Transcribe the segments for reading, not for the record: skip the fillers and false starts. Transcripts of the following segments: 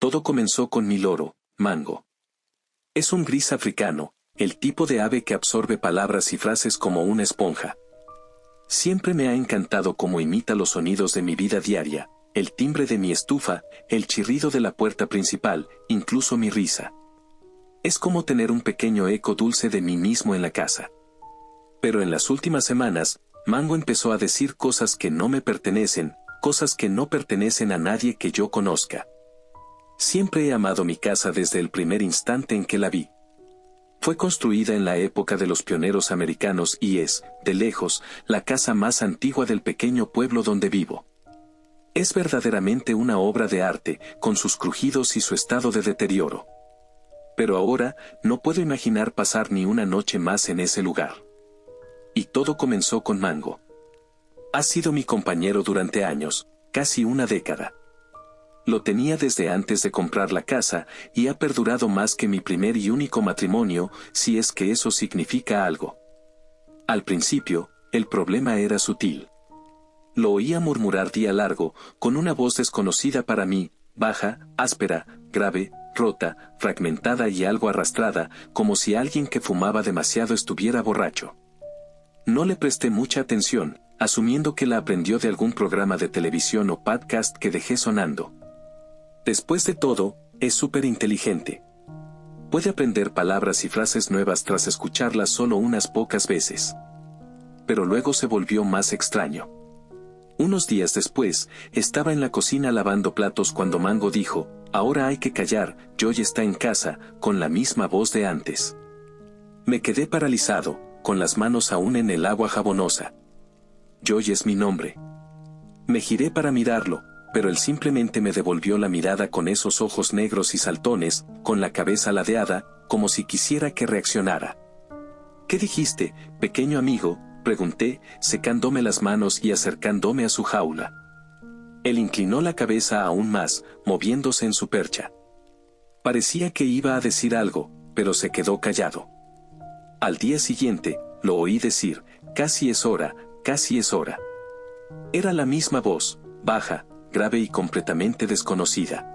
Todo comenzó con mi loro, Mango. Es un gris africano, el tipo de ave que absorbe palabras y frases como una esponja. Siempre me ha encantado cómo imita los sonidos de mi vida diaria, el timbre de mi estufa, el chirrido de la puerta principal, incluso mi risa. Es como tener un pequeño eco dulce de mí mismo en la casa. Pero en las últimas semanas, Mango empezó a decir cosas que no me pertenecen, cosas que no pertenecen a nadie que yo conozca. Siempre he amado mi casa desde el primer instante en que la vi. Fue construida en la época de los pioneros americanos y es, de lejos, la casa más antigua del pequeño pueblo donde vivo. Es verdaderamente una obra de arte, con sus crujidos y su estado de deterioro. Pero ahora, no puedo imaginar pasar ni una noche más en ese lugar. Y todo comenzó con Mango. Ha sido mi compañero durante años, casi una década. Lo tenía desde antes de comprar la casa y ha perdurado más que mi primer y único matrimonio, si es que eso significa algo. Al principio, el problema era sutil. Lo oía murmurar día largo, con una voz desconocida para mí, baja, áspera, grave, rota, fragmentada y algo arrastrada, como si alguien que fumaba demasiado estuviera borracho. No le presté mucha atención, asumiendo que la aprendió de algún programa de televisión o podcast que dejé sonando. Después de todo, es súper inteligente. Puede aprender palabras y frases nuevas tras escucharlas solo unas pocas veces. Pero luego se volvió más extraño. Unos días después, estaba en la cocina lavando platos cuando Mango dijo, «Ahora hay que callar, Joy está en casa», con la misma voz de antes. Me quedé paralizado, con las manos aún en el agua jabonosa. Joy es mi nombre. Me giré para mirarlo, pero él simplemente me devolvió la mirada con esos ojos negros y saltones, con la cabeza ladeada, como si quisiera que reaccionara. «¿Qué dijiste, pequeño amigo?», pregunté, secándome las manos y acercándome a su jaula. Él inclinó la cabeza aún más, moviéndose en su percha. Parecía que iba a decir algo, pero se quedó callado. Al día siguiente, lo oí decir, «Casi es hora, casi es hora». Era la misma voz, baja, grave y completamente desconocida.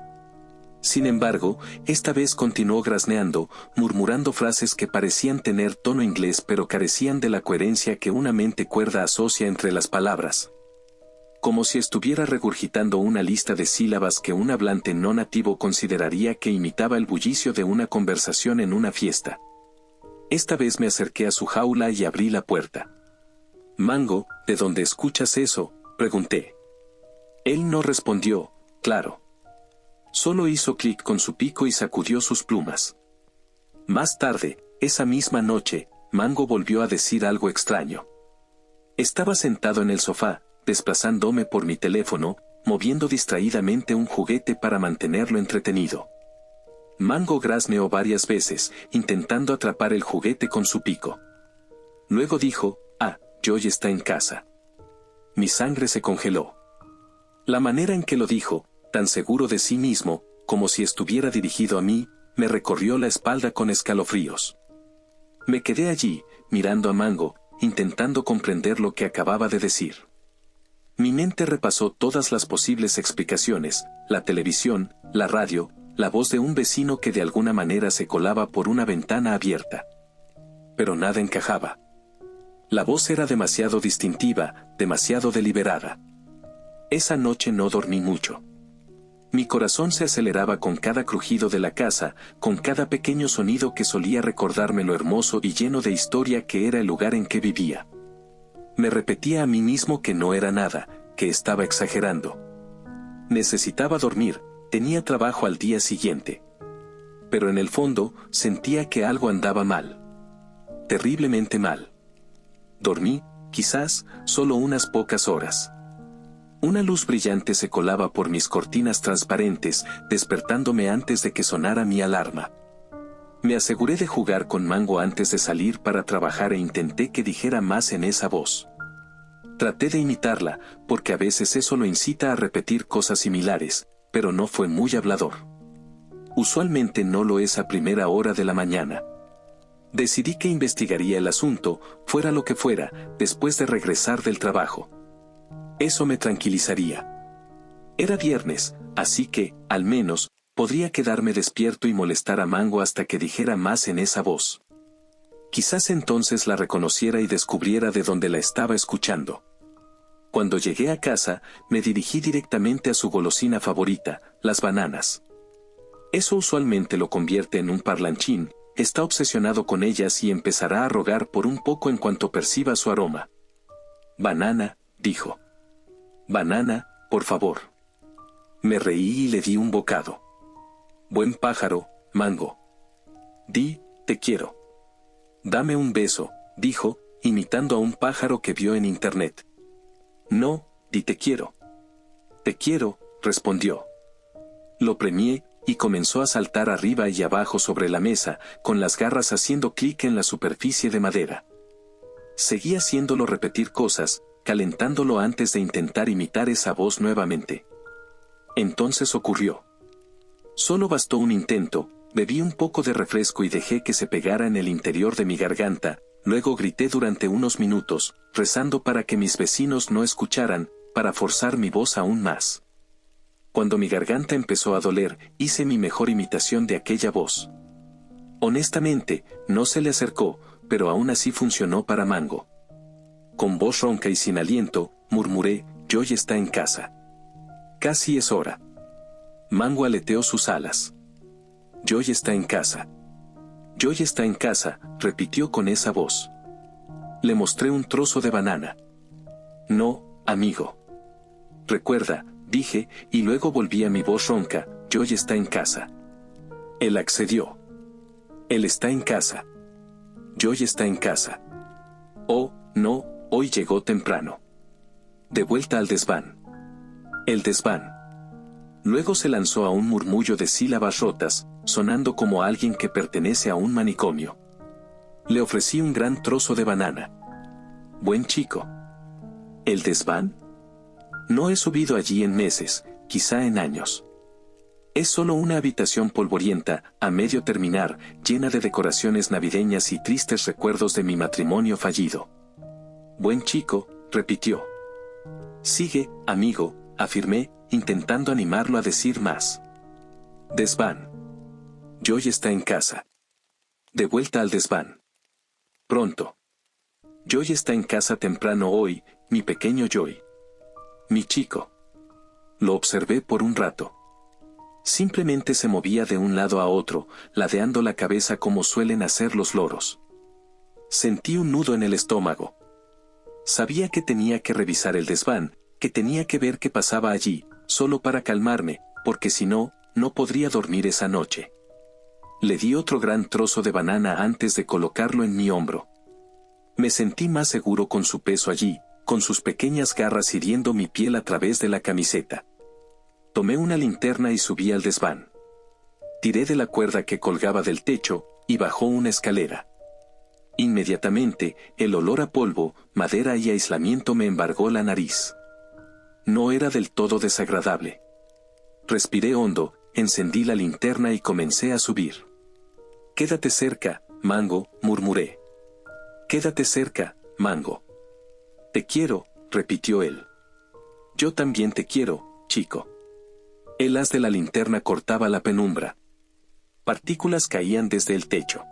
Sin embargo, esta vez continuó grazneando, murmurando frases que parecían tener tono inglés pero carecían de la coherencia que una mente cuerda asocia entre las palabras. Como si estuviera regurgitando una lista de sílabas que un hablante no nativo consideraría que imitaba el bullicio de una conversación en una fiesta. Esta vez me acerqué a su jaula y abrí la puerta. «Mango, ¿de dónde escuchas eso?», pregunté. Él no respondió, claro. Solo hizo clic con su pico y sacudió sus plumas. Más tarde, esa misma noche, Mango volvió a decir algo extraño. Estaba sentado en el sofá, desplazándome por mi teléfono, moviendo distraídamente un juguete para mantenerlo entretenido. Mango grazneó varias veces, intentando atrapar el juguete con su pico. Luego dijo, «Ah, Joy está en casa». Mi sangre se congeló. La manera en que lo dijo, tan seguro de sí mismo, como si estuviera dirigido a mí, me recorrió la espalda con escalofríos. Me quedé allí, mirando a Mango, intentando comprender lo que acababa de decir. Mi mente repasó todas las posibles explicaciones, la televisión, la radio, la voz de un vecino que de alguna manera se colaba por una ventana abierta. Pero nada encajaba. La voz era demasiado distintiva, demasiado deliberada. Esa noche no dormí mucho. Mi corazón se aceleraba con cada crujido de la casa, con cada pequeño sonido que solía recordarme lo hermoso y lleno de historia que era el lugar en que vivía. Me repetía a mí mismo que no era nada, que estaba exagerando. Necesitaba dormir, tenía trabajo al día siguiente. Pero en el fondo, sentía que algo andaba mal. Terriblemente mal. Dormí, quizás, solo unas pocas horas. Una luz brillante se colaba por mis cortinas transparentes, despertándome antes de que sonara mi alarma. Me aseguré de jugar con Mango antes de salir para trabajar e intenté que dijera más en esa voz. Traté de imitarla, porque a veces eso lo incita a repetir cosas similares, pero no fue muy hablador. Usualmente no lo es a primera hora de la mañana. Decidí que investigaría el asunto, fuera lo que fuera, después de regresar del trabajo. Eso me tranquilizaría. Era viernes, así que, al menos, Podría quedarme despierto y molestar a Mango hasta que dijera más en esa voz. Quizás entonces la reconociera y descubriera de dónde la estaba escuchando. Cuando llegué a casa, me dirigí directamente a su golosina favorita, las bananas. Eso usualmente lo convierte en un parlanchín, está obsesionado con ellas y empezará a rogar por un poco en cuanto perciba su aroma. «Banana», dijo. «Banana, por favor». Me reí y le di un bocado. «Buen pájaro, Mango». «Di, te quiero». «Dame un beso», dijo, imitando a un pájaro que vio en internet. «No, di te quiero». «Te quiero», respondió. Lo premié, y comenzó a saltar arriba y abajo sobre la mesa, con las garras haciendo clic en la superficie de madera. Seguí haciéndolo repetir cosas, calentándolo antes de intentar imitar esa voz nuevamente. Entonces ocurrió. Solo bastó un intento, bebí un poco de refresco y dejé que se pegara en el interior de mi garganta, luego grité durante unos minutos, rezando para que mis vecinos no escucharan, para forzar mi voz aún más. Cuando mi garganta empezó a doler, hice mi mejor imitación de aquella voz. Honestamente, no se le acercó, pero aún así funcionó para Mango. Con voz ronca y sin aliento, murmuré, «Joy está en casa». «Casi es hora». Mango aleteó sus alas. «Joy está en casa». «Joy está en casa», repitió con esa voz. Le mostré un trozo de banana. «No, amigo». «Recuerda», dije, y luego volví a mi voz ronca, «Joy está en casa». Él accedió. «Él está en casa». «Joy está en casa». «Oh, no, hoy llegó temprano». De vuelta al desván. El desván. Luego se lanzó a un murmullo de sílabas rotas, sonando como alguien que pertenece a un manicomio. Le ofrecí un gran trozo de banana. «Buen chico». ¿El desván? No he subido allí en meses, quizá en años. Es solo una habitación polvorienta, a medio terminar, llena de decoraciones navideñas y tristes recuerdos de mi matrimonio fallido. «Buen chico», repitió. «Sigue, amigo», afirmé, intentando animarlo a decir más. Desván. Joy está en casa. De vuelta al desván. Pronto. Joy está en casa temprano hoy, mi pequeño Joy. Mi chico. Lo observé por un rato. Simplemente se movía de un lado a otro, ladeando la cabeza como suelen hacer los loros. Sentí un nudo en el estómago. Sabía que tenía que revisar el desván, que tenía que ver qué pasaba allí, solo para calmarme, porque si no, no podría dormir esa noche. Le di otro gran trozo de banana antes de colocarlo en mi hombro. Me sentí más seguro con su peso allí, con sus pequeñas garras hiriendo mi piel a través de la camiseta. Tomé una linterna y subí al desván. Tiré de la cuerda que colgaba del techo, y bajó una escalera. Inmediatamente, el olor a polvo, madera y aislamiento me embargó la nariz. No era del todo desagradable. Respiré hondo, encendí la linterna y comencé a subir. «Quédate cerca, Mango», murmuré. «Quédate cerca, Mango». «Te quiero», repitió él. «Yo también te quiero, chico». El haz de la linterna cortaba la penumbra. Partículas caían desde el techo.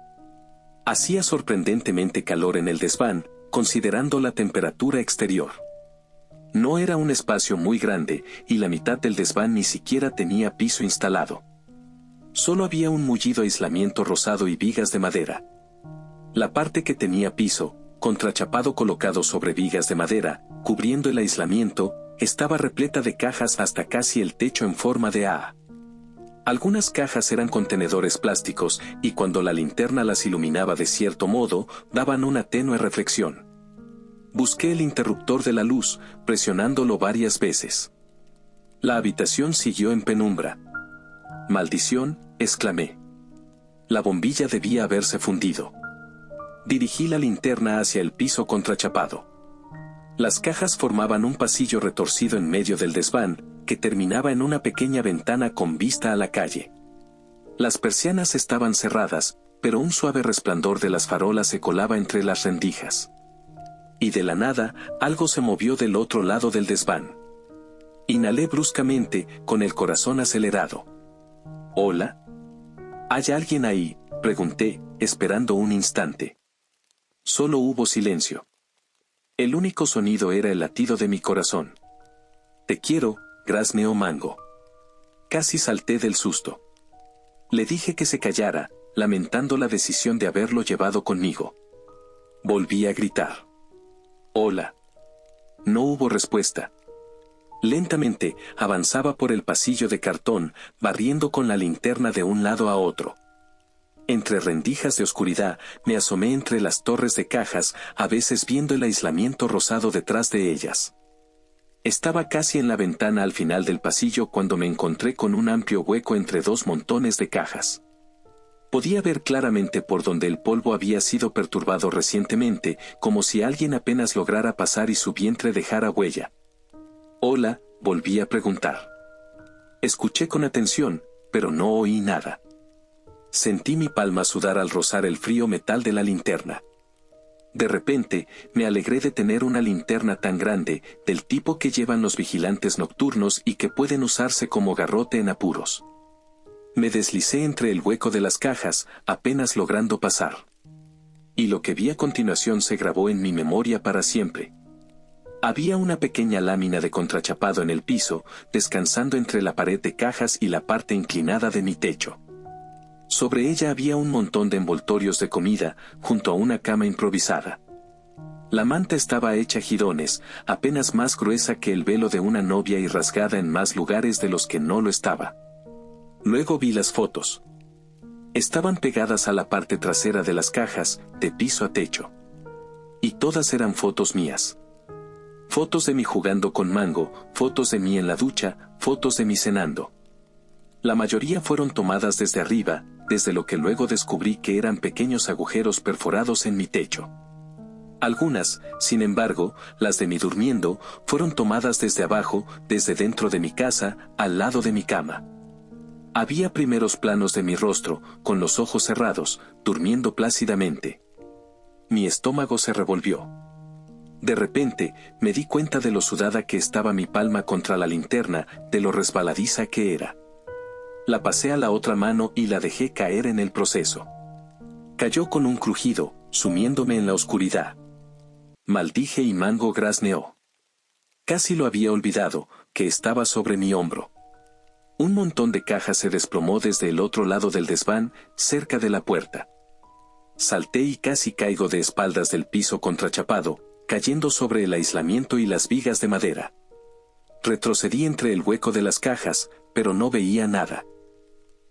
Hacía sorprendentemente calor en el desván, considerando la temperatura exterior. No era un espacio muy grande, y la mitad del desván ni siquiera tenía piso instalado. Solo había un mullido aislamiento rosado y vigas de madera. La parte que tenía piso, contrachapado colocado sobre vigas de madera, cubriendo el aislamiento, estaba repleta de cajas hasta casi el techo en forma de A. Algunas cajas eran contenedores plásticos, y cuando la linterna las iluminaba de cierto modo, daban una tenue reflexión. Busqué el interruptor de la luz, presionándolo varias veces. La habitación siguió en penumbra. «Maldición», exclamé. La bombilla debía haberse fundido. Dirigí la linterna hacia el piso contrachapado. Las cajas formaban un pasillo retorcido en medio del desván, que terminaba en una pequeña ventana con vista a la calle. Las persianas estaban cerradas, pero un suave resplandor de las farolas se colaba entre las rendijas. Y de la nada, algo se movió del otro lado del desván. Inhalé bruscamente, con el corazón acelerado. ¿Hola? ¿Hay alguien ahí?, pregunté, esperando un instante. Solo hubo silencio. El único sonido era el latido de mi corazón. Te quiero, grazneó Mango. Casi salté del susto. Le dije que se callara, lamentando la decisión de haberlo llevado conmigo. Volví a gritar. Hola. No hubo respuesta. Lentamente, avanzaba por el pasillo de cartón, barriendo con la linterna de un lado a otro. Entre rendijas de oscuridad, me asomé entre las torres de cajas, a veces viendo el aislamiento rosado detrás de ellas. Estaba casi en la ventana al final del pasillo cuando me encontré con un amplio hueco entre dos montones de cajas. Podía ver claramente por donde el polvo había sido perturbado recientemente, como si alguien apenas lograra pasar y su vientre dejara huella. Hola, volví a preguntar. Escuché con atención, pero no oí nada. Sentí mi palma sudar al rozar el frío metal de la linterna. De repente, me alegré de tener una linterna tan grande, del tipo que llevan los vigilantes nocturnos y que pueden usarse como garrote en apuros. Me deslicé entre el hueco de las cajas, apenas logrando pasar. Y lo que vi a continuación se grabó en mi memoria para siempre. Había una pequeña lámina de contrachapado en el piso, descansando entre la pared de cajas y la parte inclinada de mi techo. Sobre ella había un montón de envoltorios de comida, junto a una cama improvisada. La manta estaba hecha jirones, apenas más gruesa que el velo de una novia y rasgada en más lugares de los que no lo estaba. Luego vi las fotos. Estaban pegadas a la parte trasera de las cajas, de piso a techo. Y todas eran fotos mías. Fotos de mí jugando con Mango, fotos de mí en la ducha, fotos de mí cenando. La mayoría fueron tomadas desde arriba, desde lo que luego descubrí que eran pequeños agujeros perforados en mi techo. Algunas, sin embargo, las de mí durmiendo, fueron tomadas desde abajo, desde dentro de mi casa, al lado de mi cama. Había primeros planos de mi rostro, con los ojos cerrados, durmiendo plácidamente. Mi estómago se revolvió. De repente, me di cuenta de lo sudada que estaba mi palma contra la linterna, de lo resbaladiza que era. La pasé a la otra mano y la dejé caer en el proceso. Cayó con un crujido, sumiéndome en la oscuridad. Maldije y Mango grazneó. Casi lo había olvidado, que estaba sobre mi hombro. Un montón de cajas se desplomó desde el otro lado del desván, cerca de la puerta. Salté y casi caigo de espaldas del piso contrachapado, cayendo sobre el aislamiento y las vigas de madera. Retrocedí entre el hueco de las cajas, pero no veía nada.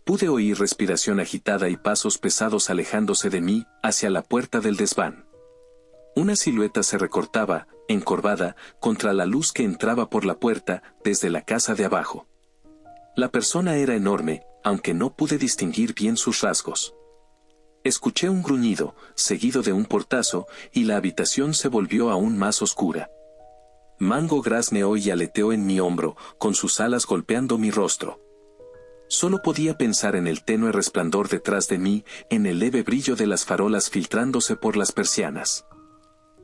Pude oír respiración agitada y pasos pesados alejándose de mí, hacia la puerta del desván. Una silueta se recortaba, encorvada, contra la luz que entraba por la puerta, desde la casa de abajo. La persona era enorme, aunque no pude distinguir bien sus rasgos. Escuché un gruñido, seguido de un portazo, y la habitación se volvió aún más oscura. Mango grazneó y aleteó en mi hombro, con sus alas golpeando mi rostro. Solo podía pensar en el tenue resplandor detrás de mí, en el leve brillo de las farolas filtrándose por las persianas.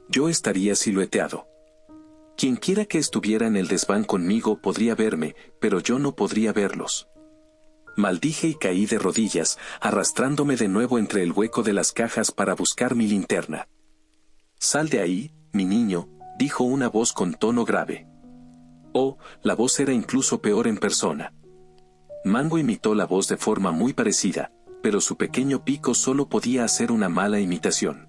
Yo estaría silueteado. Quienquiera que estuviera en el desván conmigo podría verme, pero yo no podría verlos. Maldije y caí de rodillas, arrastrándome de nuevo entre el hueco de las cajas para buscar mi linterna. «Sal de ahí, mi niño», dijo una voz con tono grave. Oh, la voz era incluso peor en persona. Mango imitó la voz de forma muy parecida, pero su pequeño pico solo podía hacer una mala imitación.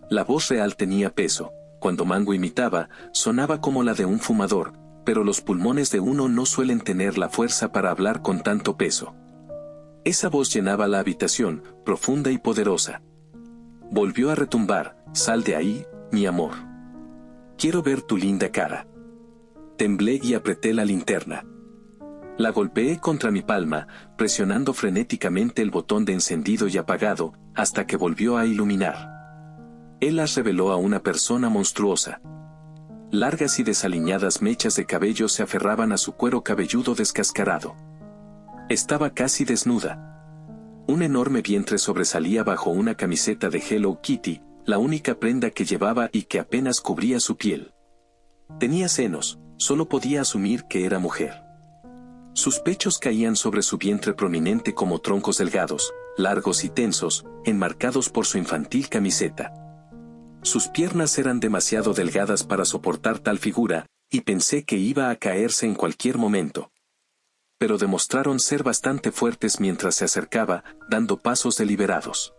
La voz real tenía peso. Cuando Mango imitaba, sonaba como la de un fumador, pero los pulmones de uno no suelen tener la fuerza para hablar con tanto peso. Esa voz llenaba la habitación, profunda y poderosa. Volvió a retumbar: «Sal de ahí, mi amor. Quiero ver tu linda cara». Temblé y apreté la linterna. La golpeé contra mi palma, presionando frenéticamente el botón de encendido y apagado, hasta que volvió a iluminar. Él las reveló a una persona monstruosa. Largas y desaliñadas mechas de cabello se aferraban a su cuero cabelludo descascarado. Estaba casi desnuda. Un enorme vientre sobresalía bajo una camiseta de Hello Kitty, la única prenda que llevaba y que apenas cubría su piel. Tenía senos, solo podía asumir que era mujer. Sus pechos caían sobre su vientre prominente como troncos delgados, largos y tensos, enmarcados por su infantil camiseta. Sus piernas eran demasiado delgadas para soportar tal figura, y pensé que iba a caerse en cualquier momento. Pero demostraron ser bastante fuertes mientras se acercaba, dando pasos deliberados.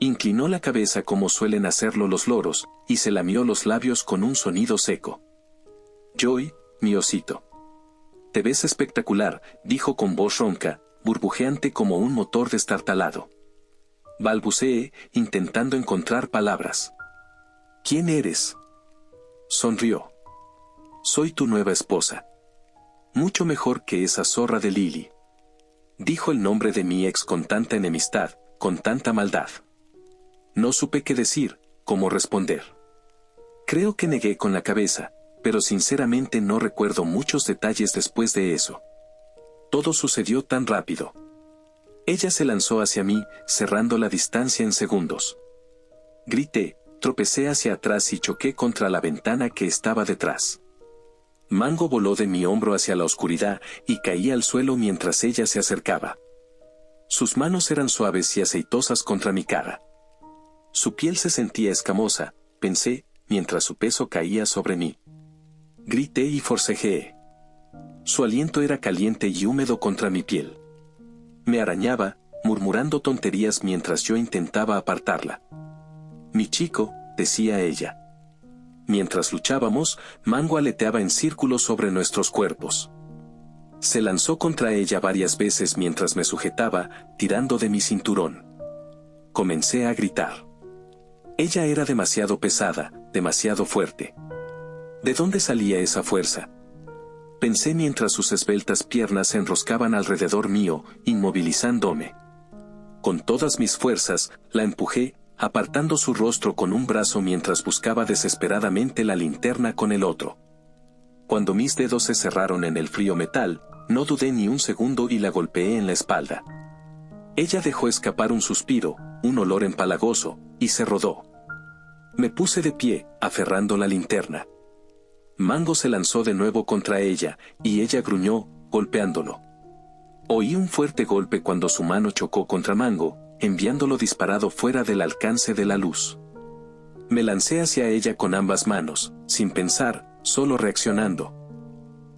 Inclinó la cabeza como suelen hacerlo los loros, y se lamió los labios con un sonido seco. «Joy, mi osito. Te ves espectacular», dijo con voz ronca, burbujeante como un motor destartalado. Balbuceé, intentando encontrar palabras. «¿Quién eres?». Sonrió. «Soy tu nueva esposa. Mucho mejor que esa zorra de Lily». Dijo el nombre de mi ex con tanta enemistad, con tanta maldad. No supe qué decir, cómo responder. Creo que negué con la cabeza, pero sinceramente no recuerdo muchos detalles después de eso. Todo sucedió tan rápido. Ella se lanzó hacia mí, cerrando la distancia en segundos. Grité, tropecé hacia atrás y choqué contra la ventana que estaba detrás. Mango voló de mi hombro hacia la oscuridad y caí al suelo mientras ella se acercaba. Sus manos eran suaves y aceitosas contra mi cara. Su piel se sentía escamosa, pensé, mientras su peso caía sobre mí. Grité y forcejeé. Su aliento era caliente y húmedo contra mi piel. Me arañaba, murmurando tonterías mientras yo intentaba apartarla. «Mi chico», decía ella. Mientras luchábamos, Mango aleteaba en círculos sobre nuestros cuerpos. Se lanzó contra ella varias veces mientras me sujetaba, tirando de mi cinturón. Comencé a gritar. Ella era demasiado pesada, demasiado fuerte. ¿De dónde salía esa fuerza? Pensé mientras sus esbeltas piernas se enroscaban alrededor mío, inmovilizándome. Con todas mis fuerzas, la empujé, apartando su rostro con un brazo mientras buscaba desesperadamente la linterna con el otro. Cuando mis dedos se cerraron en el frío metal, no dudé ni un segundo y la golpeé en la espalda. Ella dejó escapar un suspiro, un olor empalagoso, y se rodó. Me puse de pie, aferrando la linterna. Mango se lanzó de nuevo contra ella, y ella gruñó, golpeándolo. Oí un fuerte golpe cuando su mano chocó contra Mango, enviándolo disparado fuera del alcance de la luz. Me lancé hacia ella con ambas manos, sin pensar, solo reaccionando.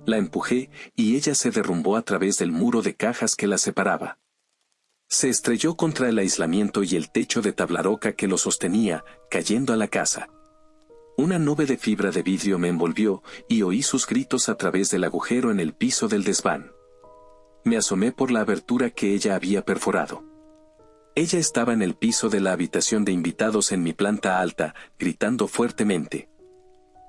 La empujé, y ella se derrumbó a través del muro de cajas que la separaba. Se estrelló contra el aislamiento y el techo de tablaroca que lo sostenía, cayendo a la casa. Una nube de fibra de vidrio me envolvió, y oí sus gritos a través del agujero en el piso del desván. Me asomé por la abertura que ella había perforado. Ella estaba en el piso de la habitación de invitados en mi planta alta, gritando fuertemente.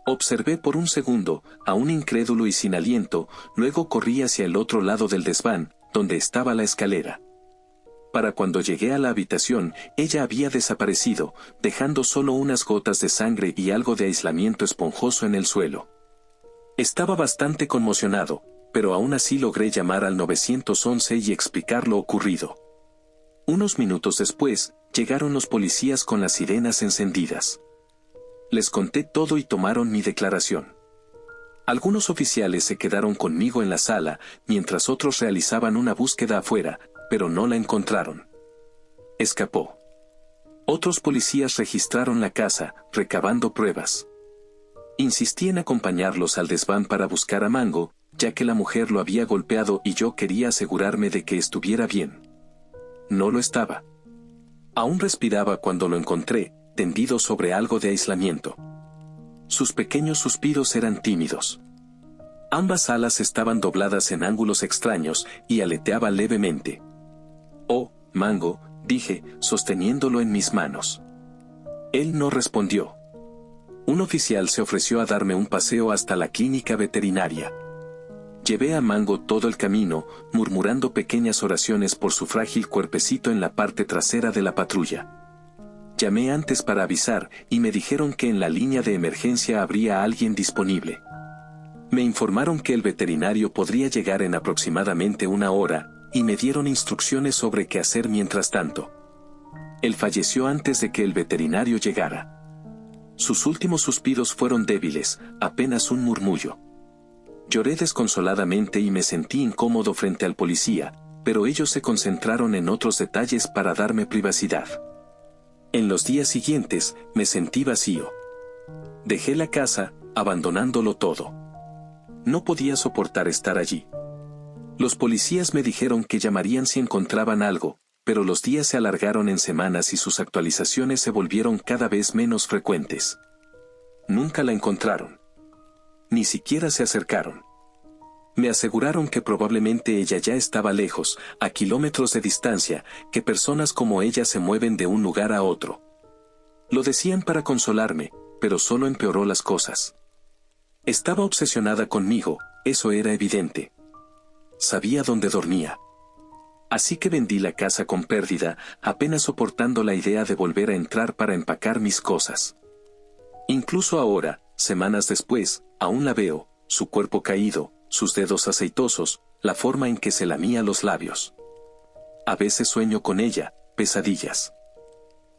Observé por un segundo, aún incrédulo y sin aliento, luego corrí hacia el otro lado del desván, donde estaba la escalera. Para cuando llegué a la habitación, ella había desaparecido, dejando solo unas gotas de sangre y algo de aislamiento esponjoso en el suelo. Estaba bastante conmocionado, pero aún así logré llamar al 911 y explicar lo ocurrido. Unos minutos después, llegaron los policías con las sirenas encendidas. Les conté todo y tomaron mi declaración. Algunos oficiales se quedaron conmigo en la sala, mientras otros realizaban una búsqueda afuera, pero no la encontraron. Escapó. Otros policías registraron la casa, recabando pruebas. Insistí en acompañarlos al desván para buscar a Mango, ya que la mujer lo había golpeado y yo quería asegurarme de que estuviera bien. No lo estaba. Aún respiraba cuando lo encontré, tendido sobre algo de aislamiento. Sus pequeños suspiros eran tímidos. Ambas alas estaban dobladas en ángulos extraños, y aleteaba levemente. «Oh, Mango», dije, sosteniéndolo en mis manos. Él no respondió. Un oficial se ofreció a darme un paseo hasta la clínica veterinaria. Llevé a Mango todo el camino, murmurando pequeñas oraciones por su frágil cuerpecito en la parte trasera de la patrulla. Llamé antes para avisar, y me dijeron que en la línea de emergencia habría alguien disponible. Me informaron que el veterinario podría llegar en aproximadamente una hora, y me dieron instrucciones sobre qué hacer mientras tanto. Él falleció antes de que el veterinario llegara. Sus últimos suspiros fueron débiles, apenas un murmullo. Lloré desconsoladamente y me sentí incómodo frente al policía, pero ellos se concentraron en otros detalles para darme privacidad. En los días siguientes, me sentí vacío. Dejé la casa, abandonándolo todo. No podía soportar estar allí. Los policías me dijeron que llamarían si encontraban algo, pero los días se alargaron en semanas y sus actualizaciones se volvieron cada vez menos frecuentes. Nunca la encontraron. Ni siquiera se acercaron. Me aseguraron que probablemente ella ya estaba lejos, a kilómetros de distancia, que personas como ella se mueven de un lugar a otro. Lo decían para consolarme, pero solo empeoró las cosas. Estaba obsesionada conmigo, eso era evidente. Sabía dónde dormía. Así que vendí la casa con pérdida, apenas soportando la idea de volver a entrar para empacar mis cosas. Incluso ahora, semanas después, aún la veo, su cuerpo caído, sus dedos aceitosos, la forma en que se lamía los labios. A veces sueño con ella, pesadillas.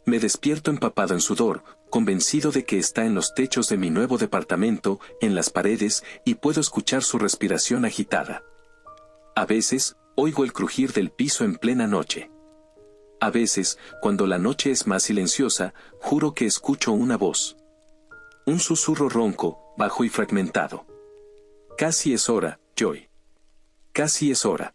Me despierto empapado en sudor, convencido de que está en los techos de mi nuevo departamento, en las paredes, y puedo escuchar su respiración agitada. A veces, oigo el crujir del piso en plena noche. A veces, cuando la noche es más silenciosa, juro que escucho una voz. Un susurro ronco, bajo y fragmentado. Casi es hora, Joy. Casi es hora.